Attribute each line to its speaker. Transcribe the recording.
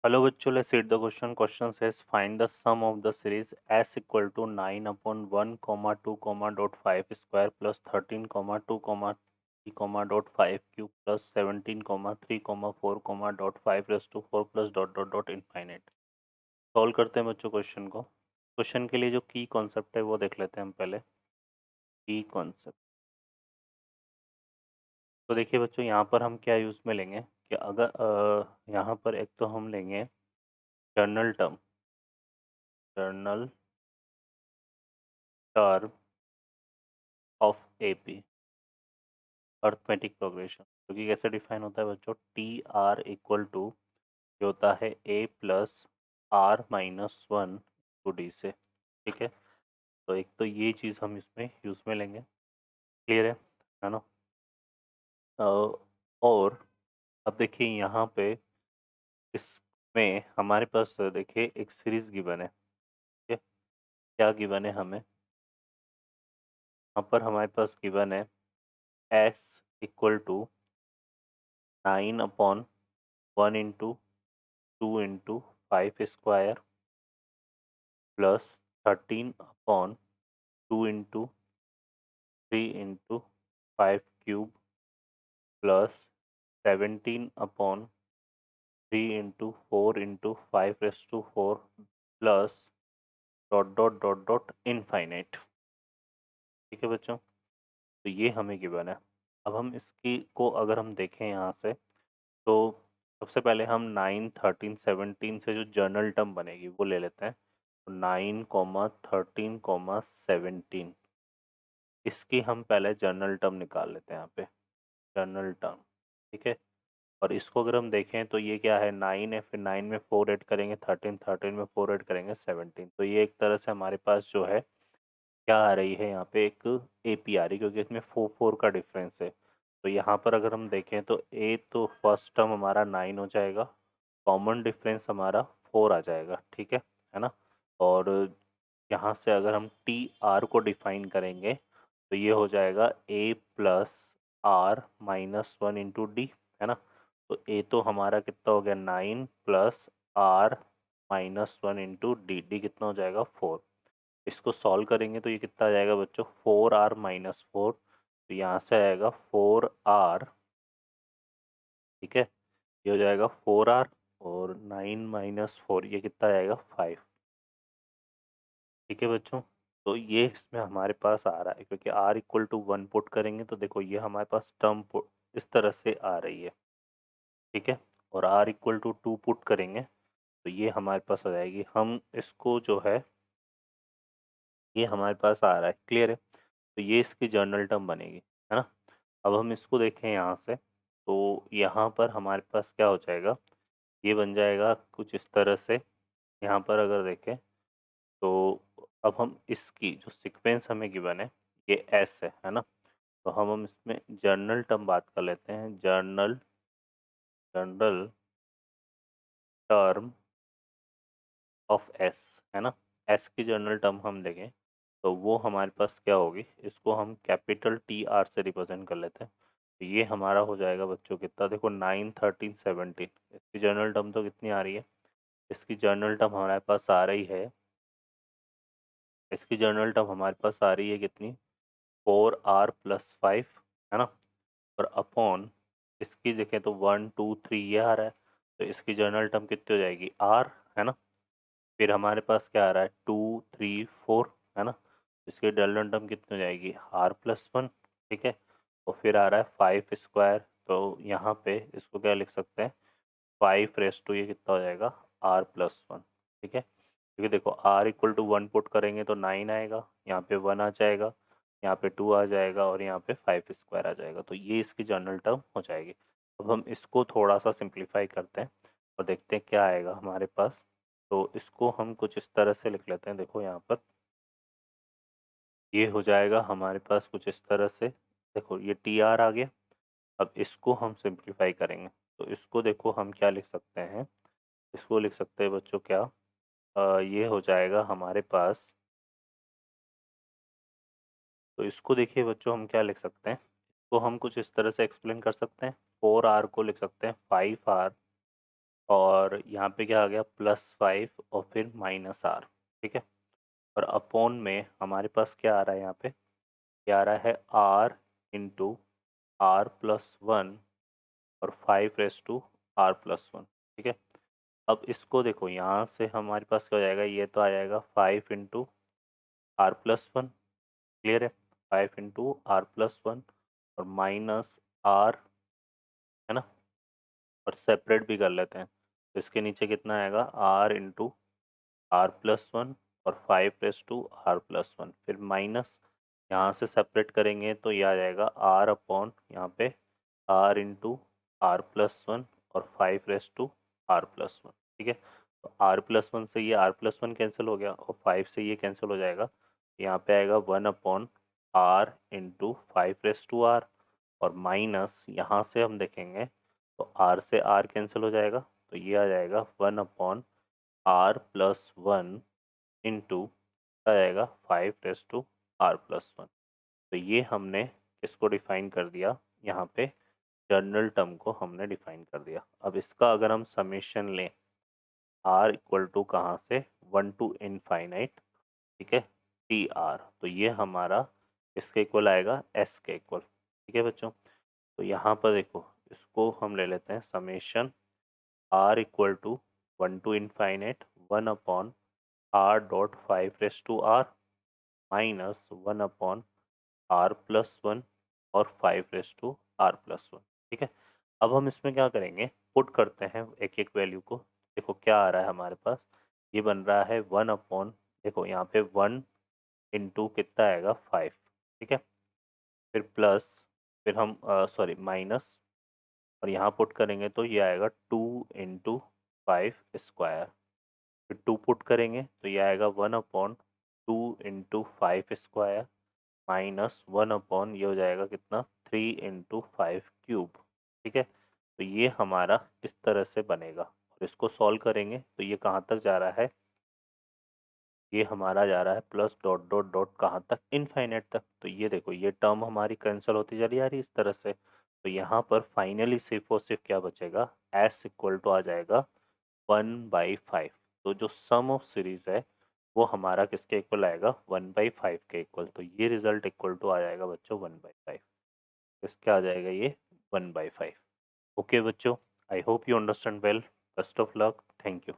Speaker 1: Hello बच्चों, let's read the question. Question says find the sum of the series s equal to 9 upon 1 comma 2 comma dot 5 square plus 13 comma 2 comma 3 comma dot 5 cube plus 17 comma 3 comma 4 comma dot 5 raised to 4 plus dot infinite. Solve करते हैं बच्चों question को. Question के लिए जो की concept है वो देख लेते हैं हम पहले. की कॉन्सेप्ट तो देखिए बच्चों, यहाँ पर हम क्या यूज़ में लेंगे कि अगर यहाँ पर एक तो हम लेंगे journal term. Journal term of AP, arithmetic progression, जो कि कैसे डिफाइन होता है बच्चों. टी आर इक्वल टू जो होता है a plus are minus one to d से. ठीक है, तो एक तो ये चीज़ हम इसमें यूज़ में लेंगे. क्लियर है ना. और अब देखिए यहाँ पे इसमें हमारे पास देखिए एक सीरीज गिवन है. ठीक है, क्या गिवन है हमें यहाँ पर. हमारे पास गिवन है S equal to 9 upon 1 into 2 into 5 square plus 13 upon 2 into 3 into 5 cube plus 17 upon 3 into 4 into 5 plus dot infinite. ठीक है बच्चों, तो ये हमें गिवन है. अब हम इसकी को अगर हम देखें यहाँ से, तो सबसे पहले हम 9 13 17 से जो जर्नल टर्म बनेगी वो ले लेते हैं. तो 9 13 17 इसकी हम पहले जर्नल टर्म निकाल लेते हैं यहाँ पे. Journal term. ठीक है, और इसको अगर हम देखें तो ये क्या है, 9 है, फिर 9 में 4 ऐड करेंगे 13, 13 में 4 ऐड करेंगे 17. तो ये एक तरह से हमारे पास जो है क्या आ रही है यहाँ पे, एक एपी आ रही है, क्योंकि इसमें 4 का डिफरेंस है. तो यहाँ पर अगर हम देखें तो ए तो फर्स्ट टर्म हमारा 9 हो जाएगा, कॉमन डिफरेंस हमारा 4 आ जाएगा. ठीक है ना. और यहाँ से अगर हम टी आर को डिफाइन करेंगे तो ये हो जाएगा a plus are minus one into d. है ना. तो ए तो हमारा कितना हो गया 9 plus are minus one into D. D कितना हो जाएगा 4. इसको सॉल्व करेंगे तो ये कितना आ जाएगा बच्चों 4r-4. तो यहाँ से आएगा 4r. ठीक है, ये हो जाएगा 4r और 9 - 4 ये कितना आएगा 5. ठीक है बच्चों, तो ये इसमें हमारे पास आ रहा है, क्योंकि r इक्वल टू 1 पुट करेंगे तो देखो ये हमारे पास टर्म इस तरह से आ रही है. ठीक है, और r इक्वल टू 2 पुट करेंगे तो ये हमारे पास आ जाएगी. हम इसको जो है ये हमारे पास आ रहा है. क्लियर है, तो ये इसकी जर्नल टर्म बनेगी. है ना. अब हम इसको देखें यहाँ से, तो यहाँ पर हमारे पास क्या हो जाएगा, ये बन जाएगा कुछ इस तरह से. यहाँ पर अगर देखें तो अब हम इसकी जो सीक्वेंस हमें गिवन है ये एस है ना. तो हम इसमें जर्नल टर्म बात कर लेते हैं. Journal term of S. है ना. एस की जर्नल टर्म हम देखें तो वो हमारे पास क्या होगी, इसको हम कैपिटल टी आर से रिप्रेजेंट कर लेते हैं. तो ये हमारा हो जाएगा बच्चों कितना, देखो 9 13 17. इसकी जर्नल टर्म तो कितनी आ रही है, इसकी जर्नल टर्म हमारे पास आ रही है, इसकी जर्नल टर्म हमारे पास आ रही है कितनी, 4r+5. है ना. और अपॉन इसकी देखें तो 1 2 3 ये आ रहा है. तो इसकी जर्नल टर्म कितनी हो जाएगी r. है ना. फिर हमारे पास क्या आ रहा है 2 3 4. है ना. इसकी जर्नल टर्म कितनी हो जाएगी r+1. ठीक है, और फिर आ रहा है 5 स्क्वायर. तो यहाँ पे इसको क्या लिख सकते हैं 5 रेस टू ये कितना हो जाएगा r+1. ठीक है, क्योंकि देखो r इक्वल टू 1 पुट करेंगे तो 9 आएगा, यहाँ पे 1 आ जाएगा, यहाँ पे 2 आ जाएगा और यहाँ पे 5 स्क्वायर आ जाएगा. तो ये इसकी जनरल टर्म हो जाएगी. अब हम इसको थोड़ा सा सिंप्लीफाई करते हैं और देखते हैं क्या आएगा हमारे पास. तो इसको हम कुछ इस तरह से लिख लेते हैं. देखो यहाँ पर ये हो जाएगा हमारे पास कुछ इस तरह से. देखो ये टी आर आ गया. अब इसको हम सिंप्लीफाई करेंगे तो इसको देखो हम क्या लिख सकते हैं, इसको लिख सकते हैं बच्चों क्या, ये हो जाएगा हमारे पास. तो इसको देखिए बच्चों हम क्या लिख सकते हैं, इसको हम कुछ इस तरह से एक्सप्लेन कर सकते हैं. 4r को लिख सकते हैं 5r और यहाँ पे क्या आ गया +5 और फिर -r, ठीक है। और अपॉन में हमारे पास क्या आ रहा है यहाँ पे, ये आ रहा है r इंटू r+1 और 5 r+1, ठीक है। अब इसको देखो, यहाँ से हमारे पास क्या हो जाएगा, ये तो आ जाएगा 5 इंटू r+1, क्लियर है, 5 इंटू r+1 और -r, है ना। और सेपरेट भी कर लेते हैं, तो इसके नीचे कितना आएगा, r इंटू r+1 और 5 r+1, फिर माइनस, यहाँ से सेपरेट करेंगे तो ये आ जाएगा r अपॉन यहाँ पे r इंटू r+1 और 5 r+1, ठीक है। तो r+1 से ये r+1 कैंसिल हो गया और 5 से ये कैंसिल हो जाएगा, यहाँ पे आएगा 1 अपॉन r इंटू 5 और माइनस, यहाँ से हम देखेंगे तो r से r कैंसिल हो जाएगा, तो ये आ जाएगा 1 अपॉन r+1 इंटू आ जाएगा 5 r+1। तो ये हमने इसको डिफाइन कर दिया, यहाँ पे जर्नल टर्म को हमने डिफाइन कर दिया। अब इसका अगर हम समेशन लें, r इक्वल टू कहाँ से, 1 टू इनफाइनाइट, ठीक है, टी आर, तो ये हमारा इसके इक्वल आएगा s के इक्वल, ठीक है बच्चों। तो यहाँ पर देखो, इसको हम ले लेते हैं summation r equal to 1 to infinite 1 upon r.5 minus 1 upon r+1 और 5 r+1, ठीक है। अब हम इसमें क्या करेंगे, पुट करते हैं एक एक वैल्यू को। देखो क्या आ रहा है हमारे पास, ये बन रहा है 1 अपॉन, देखो यहाँ पे 1 इंटू कितना आएगा 5, ठीक है, फिर प्लस, फिर हम सॉरी माइनस, और यहाँ पुट करेंगे तो ये आएगा 2 इंटू 5 स्क्वायर, फिर 2 पुट करेंगे तो ये आएगा 1 upon 2 into 5 square minus 1 upon ये हो जाएगा कितना 3 इंटू 5 क्यूब, ठीक है। तो ये हमारा इस तरह से बनेगा, और इसको सॉल्व करेंगे तो ये कहाँ तक जा रहा है, ये हमारा जा रहा है प्लस डॉट डॉट डॉट कहाँ तक, इनफाइनाइट तक। तो ये देखो, ये टर्म हमारी कैंसिल होती चली आ रही है इस तरह से। तो यहाँ पर फाइनली सिर्फ और सिर्फ क्या बचेगा, एस इक्वल टू आ जाएगा 1/5। तो जो सम ऑफ सीरीज है वो हमारा किसके इक्वल आएगा, 1/5 के इक्वल। तो ये रिजल्ट इक्वल टू आ जाएगा बच्चों 1/5, इसके आ जाएगा ये 1/5। ओके बच्चों, I hope you understand well. Best of luck, thank you.